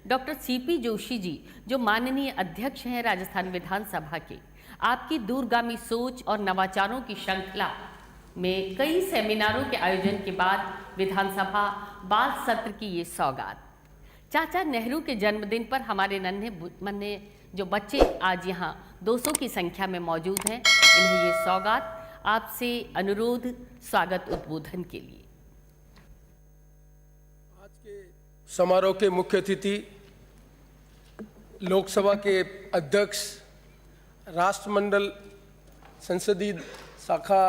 Doctor CP Joshi ji, जो माननीय अध्यक्ष हैं राजस्थान विधानसभा के, आपकी दूरगामी सोच और नवाचारों की श्रृंखला में कई सेमिनारों के आयोजन के बाद विधानसभा बाल सत्र की ये सौगात। चाचा नेहरू के जन्मदिन पर हमारे नन्हे जो बच्चे आज यहाँ 200 की संख्या में मौजूद हैं, इन्हें ये सौगात, आपसे अनुरोध स्वागत उद्बोधन के लिए। आज के समारोह के मुख्य अतिथि लोकसभा के अध्यक्ष, राष्ट्रमंडल संसदीय शाखा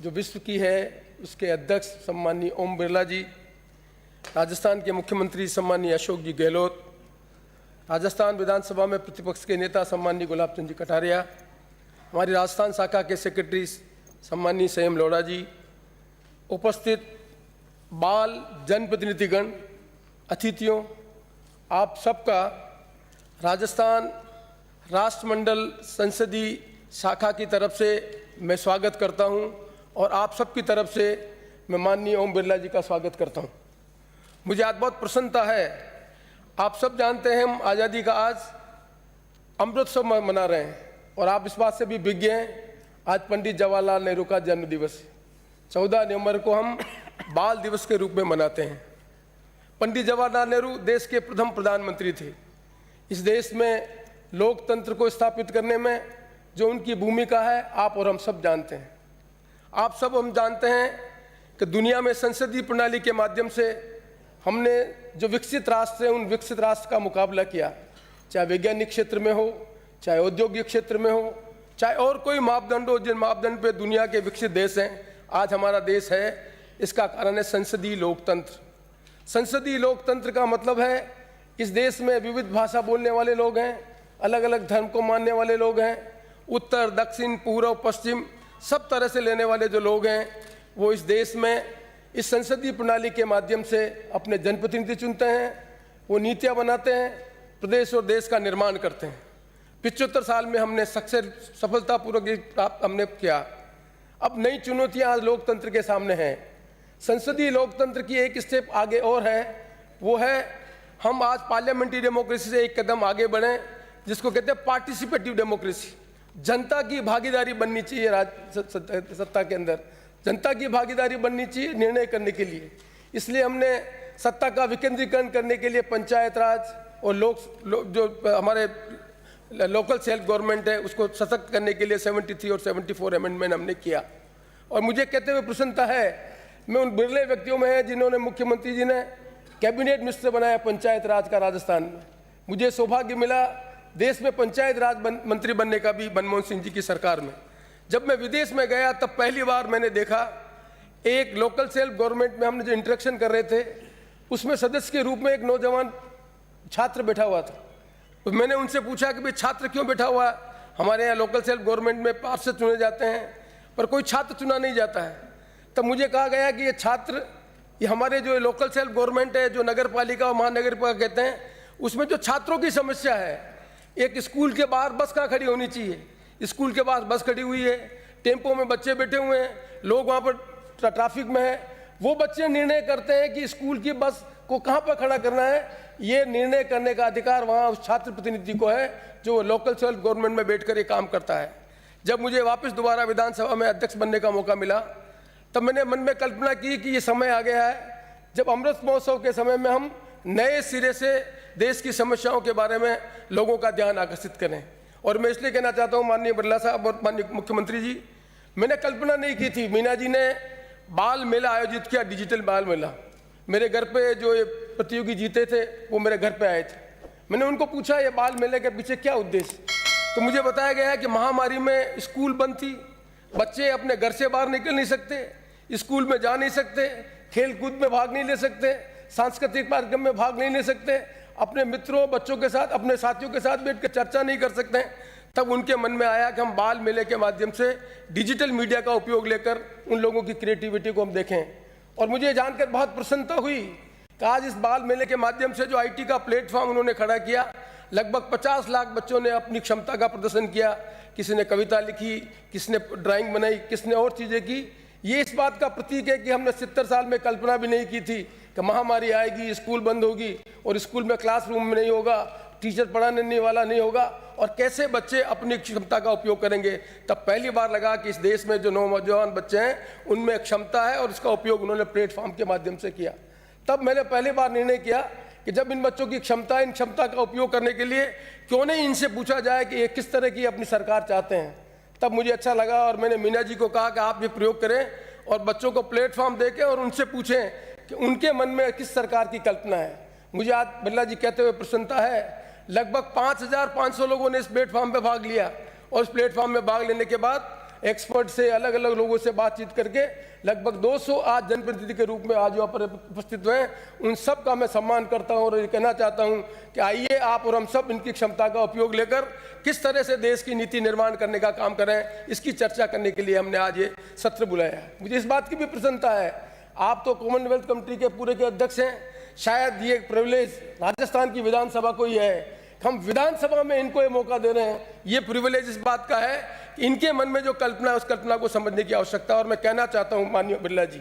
जो विश्व की है उसके अध्यक्ष सम्माननीय ओम बिरला जी, राजस्थान के मुख्यमंत्री सम्माननीय अशोक जी गहलोत, राजस्थान विधानसभा में प्रतिपक्ष के नेता सम्माननीय गुलाब चंद जी कटारिया, हमारी राजस्थान शाखा के सेक्रेटरी सम्माननीय संयम लोढ़ा जी, उपस्थित बाल जनप्रतिनिधिगण, अतिथियों, आप सबका राजस्थान राष्ट्रमंडल संसदीय शाखा की तरफ से मैं स्वागत करता हूं और आप सबकी तरफ से मैं माननीय ओम बिरला जी का स्वागत करता हूं। मुझे आज बहुत प्रसन्नता है। आप सब जानते हैं हम आज़ादी का आज अमृतोत्सव मना रहे हैं और आप इस बात से भी विज्ञ हैं, आज पंडित जवाहरलाल नेहरू का जन्म दिवस है। 14 नवंबर को हम बाल दिवस के रूप में मनाते हैं। पंडित जवाहरलाल नेहरू देश के प्रथम प्रधानमंत्री थे। इस देश में लोकतंत्र को स्थापित करने में जो उनकी भूमिका है आप और हम सब जानते हैं। आप सब हम जानते हैं कि दुनिया में संसदीय प्रणाली के माध्यम से हमने जो विकसित राष्ट्र है उन विकसित राष्ट्र का मुकाबला किया, चाहे वैज्ञानिक क्षेत्र में हो, चाहे औद्योगिक क्षेत्र में हो, चाहे और कोई मापदंड हो। जिन मापदंड पे दुनिया के विकसित देश हैं, आज हमारा देश है, इसका कारण है संसदीय लोकतंत्र। संसदीय लोकतंत्र का मतलब है इस देश में विविध भाषा बोलने वाले लोग हैं, अलग अलग धर्म को मानने वाले लोग हैं, उत्तर दक्षिण पूर्व पश्चिम सब तरह से लेने वाले जो लोग हैं वो इस देश में इस संसदीय प्रणाली के माध्यम से अपने जनप्रतिनिधि चुनते हैं, वो नीतियाँ बनाते हैं, प्रदेश और देश का निर्माण करते हैं। 75 साल में हमने सफलतापूर्वक प्राप्त हमने किया। अब नई चुनौतियाँ आज लोकतंत्र के सामने हैं। संसदीय लोकतंत्र की एक स्टेप आगे और है, वो है हम आज पार्लियामेंट्री डेमोक्रेसी से एक कदम आगे बढ़ें, जिसको कहते हैं पार्टिसिपेटिव डेमोक्रेसी। जनता की भागीदारी बननी चाहिए सत्ता के अंदर, जनता की भागीदारी बननी चाहिए निर्णय करने के लिए। इसलिए हमने सत्ता का विकेंद्रीकरण करने के लिए पंचायत राज और जो हमारे लोकल सेल्फ गवर्नमेंट है उसको सशक्त करने के लिए 73 और 74 अमेंडमेंट हमने किया। और मुझे कहते हुए प्रसन्नता है, मैं उन बिरले व्यक्तियों में है जिन्होंने मुख्यमंत्री जी ने कैबिनेट मिनिस्टर बनाया पंचायत राज का राजस्थान में। मुझे सौभाग्य मिला देश में पंचायत राज मंत्री बनने का भी मनमोहन सिंह जी की सरकार में। जब मैं विदेश में गया तब पहली बार मैंने देखा एक लोकल सेल्फ गवर्नमेंट में हमने जो इंटरेक्शन कर रहे थे उसमें सदस्य के रूप में एक नौजवान छात्र बैठा हुआ था। तो मैंने उनसे पूछा कि भाई छात्र क्यों बैठा हुआ है? हमारे यहाँ लोकल सेल्फ गवर्नमेंट में पार्षद चुने जाते हैं पर कोई छात्र चुना नहीं जाता है। तब मुझे कहा गया कि ये छात्र, ये हमारे जो लोकल सेल्फ गवर्नमेंट है, जो नगर पालिका और महानगर पालिका कहते हैं, उसमें जो छात्रों की समस्या है, एक स्कूल के बाहर बस कहाँ खड़ी होनी चाहिए, स्कूल के पास बस खड़ी हुई है, टेम्पो में बच्चे बैठे हुए हैं, लोग वहाँ पर ट्रैफिक में है, वो बच्चे निर्णय करते हैं कि स्कूल की बस को कहाँ पर खड़ा करना है। ये निर्णय करने का अधिकार वहाँ उस छात्र प्रतिनिधि को है जो लोकल सेल्फ गवर्नमेंट में बैठकर ये काम करता है। जब मुझे वापस दोबारा विधानसभा में अध्यक्ष बनने का मौका मिला तब मैंने मन में कल्पना की कि ये समय आ गया है जब अमृत महोत्सव के समय में हम नए सिरे से देश की समस्याओं के बारे में लोगों का ध्यान आकर्षित करें। और मैं इसलिए कहना चाहता हूँ माननीय बिरला साहब और माननीय मुख्यमंत्री जी, मैंने कल्पना नहीं की थी। मीना जी ने बाल मेला आयोजित किया, डिजिटल बाल मेला। मेरे घर पे जो ये प्रतियोगी जीते थे वो मेरे घर पे आए थे। मैंने उनको पूछा ये बाल मेले के पीछे क्या उद्देश्य, तो मुझे बताया गया है कि महामारी में स्कूल बंद थी, बच्चे अपने घर से बाहर निकल नहीं सकते, स्कूल में जा नहीं सकते, खेल कूद में भाग नहीं ले सकते, सांस्कृतिक कार्यक्रम में भाग नहीं ले सकते, अपने मित्रों बच्चों के साथ अपने साथियों के साथ बैठ कर चर्चा नहीं कर सकते। तब उनके मन में आया कि हम बाल मेले के माध्यम से डिजिटल मीडिया का उपयोग लेकर उन लोगों की क्रिएटिविटी को हम देखें। और मुझे जानकर बहुत प्रसन्नता हुई कि आज इस बाल मेले के माध्यम से जो आईटी का प्लेटफॉर्म उन्होंने खड़ा किया, लगभग 50 लाख बच्चों ने अपनी क्षमता का प्रदर्शन किया। किसी ने कविता लिखी, किसी ने ड्राइंग बनाई, किसी ने और चीज़ें की। ये इस बात का प्रतीक है कि हमने 70 साल में कल्पना भी नहीं की थी कि महामारी आएगी, स्कूल बंद होगी और स्कूल में क्लासरूम में नहीं होगा, टीचर पढ़ाने वाला नहीं होगा और कैसे बच्चे अपनी क्षमता का उपयोग करेंगे। तब पहली बार लगा कि इस देश में जो नौजवान बच्चे हैं उनमें क्षमता है और उसका उपयोग उन्होंने प्लेटफॉर्म के माध्यम से किया। तब मैंने पहली बार निर्णय किया कि जब इन बच्चों की क्षमता, इन क्षमता का उपयोग करने के लिए क्यों नहीं इनसे पूछा जाए कि ये किस तरह की अपनी सरकार चाहते हैं। तब मुझे अच्छा लगा और मैंने मीना जी को कहा कि आप ये प्रयोग करें और बच्चों को प्लेटफॉर्म देके और उनसे पूछें कि उनके मन में किस सरकार की कल्पना है। मुझे आज बिरला जी कहते हुए प्रसन्नता है, लगभग 5,500 लोगों ने इस प्लेटफॉर्म पे भाग लिया और इस प्लेटफॉर्म में भाग लेने के बाद एक्सपर्ट से, अलग अलग लोगों से बातचीत करके लगभग 200 आज जनप्रतिनिधि के रूप में आज यहाँ पर उपस्थित हुए हैं। उन सब का मैं सम्मान करता हूँ और ये कहना चाहता हूँ कि आइए आप और हम सब इनकी क्षमता का उपयोग लेकर किस तरह से देश की नीति निर्माण करने का काम करें, इसकी चर्चा करने के लिए हमने आज ये सत्र बुलाया है। मुझे इस बात की भी प्रसन्नता है, आप तो कॉमनवेल्थ कमेटी के पूरे के अध्यक्ष हैं, शायद ये प्रिविलेज राजस्थान की विधानसभा को ही है, हम विधानसभा में इनको ये मौका दे रहे हैं। ये प्रिविलेज इस बात का है कि इनके मन में जो कल्पना है उस कल्पना को समझने की आवश्यकता है। और मैं कहना चाहता हूं माननीय बिरला जी,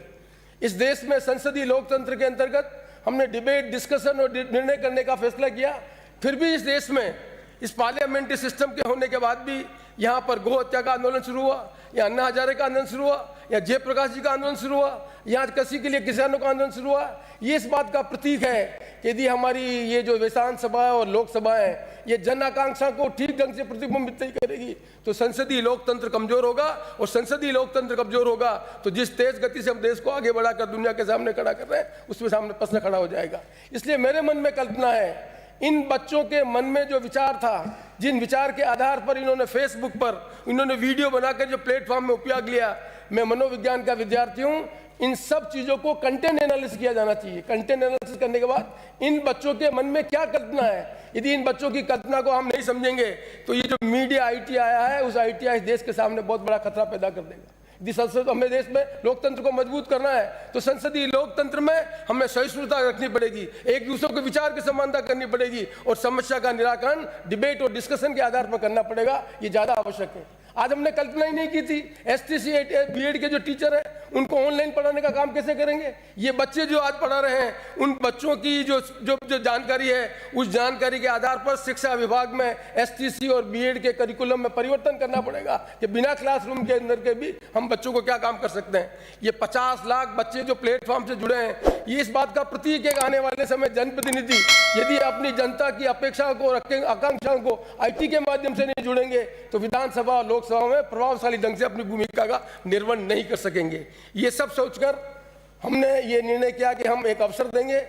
इस देश में संसदीय लोकतंत्र के अंतर्गत हमने डिबेट, डिस्कशन और निर्णय करने का फैसला किया। फिर भी इस देश में इस पार्लियामेंट्री सिस्टम के होने के बाद भी यहाँ पर गौ हत्या का आंदोलन शुरू हुआ, या अन्ना हजारे का आंदोलन शुरू हुआ, या जयप्रकाश जी का आंदोलन शुरू हुआ, यहाँ कृषि के लिए किसानों का आंदोलन शुरू हुआ। ये इस बात का प्रतीक है कि यदि हमारी ये जो विधानसभा और लोकसभा है ये जन आकांक्षा को ठीक ढंग से प्रतिबिंबित नहीं करेगी तो संसदीय लोकतंत्र कमजोर होगा, और संसदीय लोकतंत्र कमजोर होगा तो जिस तेज गति से हम देश को आगे बढ़ाकर दुनिया के सामने खड़ा कर रहे हैं उसमें सामने प्रश्न खड़ा हो जाएगा। इसलिए मेरे मन में कल्पना है, इन बच्चों के मन में जो विचार था, जिन विचार के आधार पर इन्होंने फेसबुक पर इन्होंने वीडियो बनाकर जो प्लेटफॉर्म में उपयोग लिया, मैं मनोविज्ञान का विद्यार्थी हूँ, इन सब चीज़ों को कंटेंट एनालिसिस किया जाना चाहिए। कंटेंट एनालिसिस करने के बाद इन बच्चों के मन में क्या कल्पना है, यदि इन बच्चों की कल्पना को हम नहीं समझेंगे तो ये जो मीडिया आईटी आया है उस आईटी इस देश के सामने बहुत बड़ा खतरा पैदा कर देगा। यदि संसद हमें देश में लोकतंत्र को मजबूत करना है तो संसदीय लोकतंत्र में हमें सहिष्णुता रखनी पड़ेगी, एक दूसरे के विचार की समानता करनी पड़ेगी और समस्या का निराकरण डिबेट और डिस्कशन के आधार पर करना पड़ेगा। ये ज़्यादा आवश्यक है। आज हमने कल्पना ही नहीं की थी एसटीसी बीएड के जो टीचर हैं उनको ऑनलाइन पढ़ाने का काम कैसे करेंगे। ये बच्चे जो आज पढ़ा रहे हैं उन बच्चों की जो जानकारी है उस जानकारी के आधार पर शिक्षा विभाग में एसटीसी और बीएड के करिकुलम में परिवर्तन करना पड़ेगा कि बिना क्लासरूम के अंदर के भी हम बच्चों को क्या काम कर सकते हैं। ये 50 लाख बच्चे जो प्लेटफॉर्म से जुड़े हैं ये इस बात का प्रतीक है कि आने वाले समय जनप्रतिनिधि यदि अपनी जनता की अपेक्षा को रखेंगे, आकांक्षाओं को आईटी के माध्यम से नहीं जुड़ेंगे तो विधानसभा लोकसभा में प्रभावशाली ढंग से अपनी भूमिका का निर्वहन नहीं कर सकेंगे। ये सब सोचकर हमने ये निर्णय किया कि हम एक अवसर देंगे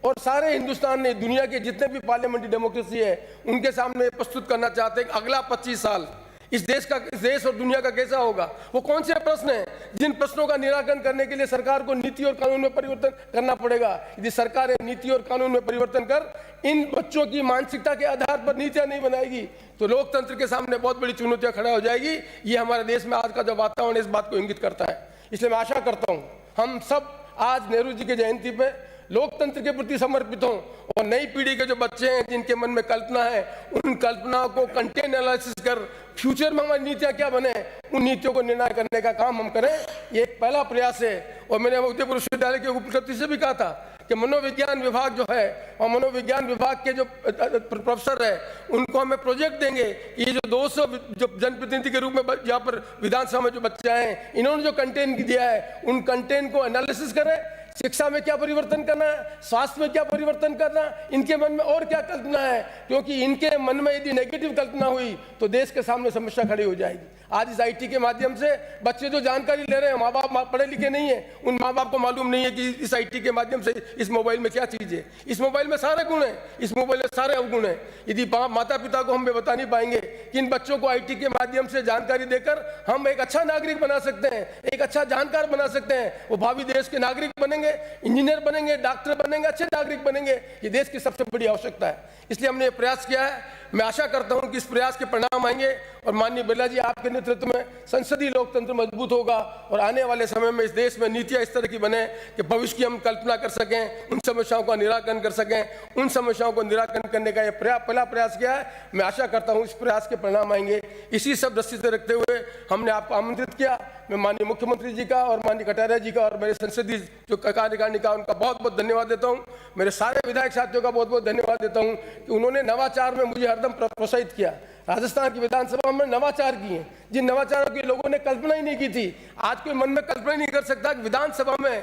और सारे हिंदुस्तान ने, दुनिया के जितने भी पार्लियामेंट्री डेमोक्रेसी है उनके सामने प्रस्तुत करना चाहते हैं कि अगला 25 साल इस देश और दुनिया का कैसा होगा। वो कौन से प्रश्न हैं जिन प्रश्नों का निराकरण करने के लिए सरकार को नीति और कानून में परिवर्तन करना पड़ेगा। यदि सरकार नीति और कानून में परिवर्तन कर इन बच्चों की मानसिकता के आधार पर नीतियां नहीं बनाएगी तो लोकतंत्र के सामने बहुत बड़ी चुनौतियां खड़ा हो जाएगी। ये हमारे देश में आज का जो वातावरण इस बात को इंगित करता है। इसलिए मैं आशा करता हूँ हम सब आज नेहरू जी की जयंती पे लोकतंत्र के प्रति समर्पित हों और नई पीढ़ी के जो बच्चे हैं जिनके मन में कल्पना है उन कल्पनाओं को कंटेंट एनालिसिस कर फ्यूचर में हमारी नीतियां क्या बने उन नीतियों को निर्णय करने का काम हम करें। ये एक पहला प्रयास है। और मैंने उदयपुर विश्वविद्यालय के उपकुलपति से भी कहा था कि मनोविज्ञान विभाग जो है और मनोविज्ञान विभाग के जो प्रोफेसर है उनको हमें प्रोजेक्ट देंगे। ये जो 200 जो जनप्रतिनिधि के रूप में यहाँ पर विधानसभा में जो बच्चे आए हैं इन्होंने जो कंटेंट दिया है उन कंटेंट को एनालिसिस करें। शिक्षा में क्या परिवर्तन करना है, स्वास्थ्य में क्या परिवर्तन करना, इनके मन में और क्या कल्पना है, क्योंकि इनके मन में यदि नेगेटिव कल्पना हुई तो देश के सामने समस्या खड़ी हो जाएगी। आज इस आईटी के माध्यम से बच्चे जो जानकारी ले रहे हैं, माँ बाप पढ़े लिखे नहीं है, उन माँ बाप को मालूम नहीं है कि इस आईटी के माध्यम से इस मोबाइल में क्या चीज़ है। इस मोबाइल में सारे गुण हैं, इस मोबाइल में सारे अवगुण हैं। यदि माता पिता को हम बता नहीं पाएंगे कि इन बच्चों को आईटी के माध्यम से जानकारी देकर हम एक अच्छा नागरिक बना सकते हैं, एक अच्छा जानकार बना सकते हैं, वो भावी देश के नागरिक बनेंगे, इंजीनियर बनेंगे, डॉक्टर बनेंगे, अच्छे नागरिक बनेंगे। ये देश की सबसे बड़ी आवश्यकता है। इसलिए हमने ये प्रयास किया है। मैं आशा करता हूं कि इस प्रयास के परिणाम आएंगे और माननीय बिरला जी आपके नेतृत्व में संसदीय लोकतंत्र मजबूत होगा और आने वाले समय में इस देश में नीतियां इस तरह की बने कि भविष्य की हम कल्पना कर सकें, उन समस्याओं का निराकरण कर सकें। उन समस्याओं को निराकरण करने का यह पहला प्रयास किया है। मैं आशा करता हूं इस प्रयास के परिणाम आएंगे। इसी सब दृष्टि से रखते हुए हमने आपको आमंत्रित किया। मैं माननीय मुख्यमंत्री जी का और माननीय कटारिया जी का और मेरे संसदीय जो कार्यकारिणी का उनका बहुत बहुत धन्यवाद देता हूं। मेरे सारे विधायक साथियों का बहुत बहुत धन्यवाद देता हूं कि उन्होंने नवाचार में मुझे हरदम प्रोत्साहित किया। राजस्थान की विधानसभा में नवाचार किए, जिन नवाचारों की लोगों ने कल्पना ही नहीं की थी। आज कोई मन में कल्पना ही नहीं कर सकता कि विधानसभा में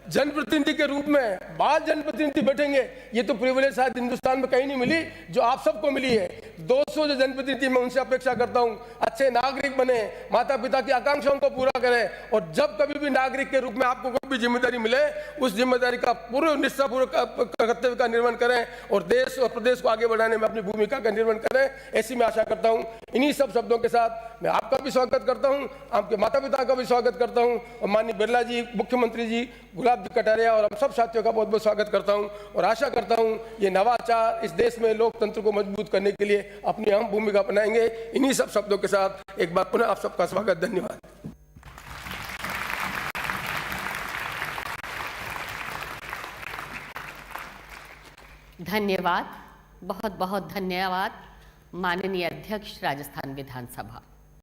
जनप्रतिनिधि के रूप में बाल जनप्रतिनिधि बैठेंगे। ये तो प्रिविलेज शायद हिंदुस्तान में कहीं नहीं मिली जो आप सबको मिली है। 200 जो जनप्रतिनिधि मैं उनसे अपेक्षा करता हूं अच्छे नागरिक बने, माता पिता की आकांक्षाओं को पूरा करें और जब कभी भी नागरिक के रूप में आपको कोई भी जिम्मेदारी मिले उस जिम्मेदारी का पूर्ण निष्ठापूर्वक कर्तव्य का निर्वहन करें और देश और प्रदेश को आगे बढ़ाने में अपनी भूमिका का निर्वहन करें, ऐसी मैं आशा करता हूं। इन्हीं सब शब्दों के साथ मैं आपका भी स्वागत करता हूं, आपके माता पिता का भी स्वागत करता हूं और माननीय बिरला जी, मुख्यमंत्री जी, गुलाब जी कटारिया और हम सब साथियों का बहुत बहुत स्वागत करता हूं और आशा करता हूं ये नवाचार इस देश में लोकतंत्र को मजबूत करने के लिए अपनी अहम भूमिका अपनाएंगे। इन्हीं सब शब्दों के साथ एक बार पुनः आप सबका स्वागत, धन्यवाद। धन्यवाद, बहुत बहुत धन्यवाद माननीय अध्यक्ष राजस्थान विधानसभा।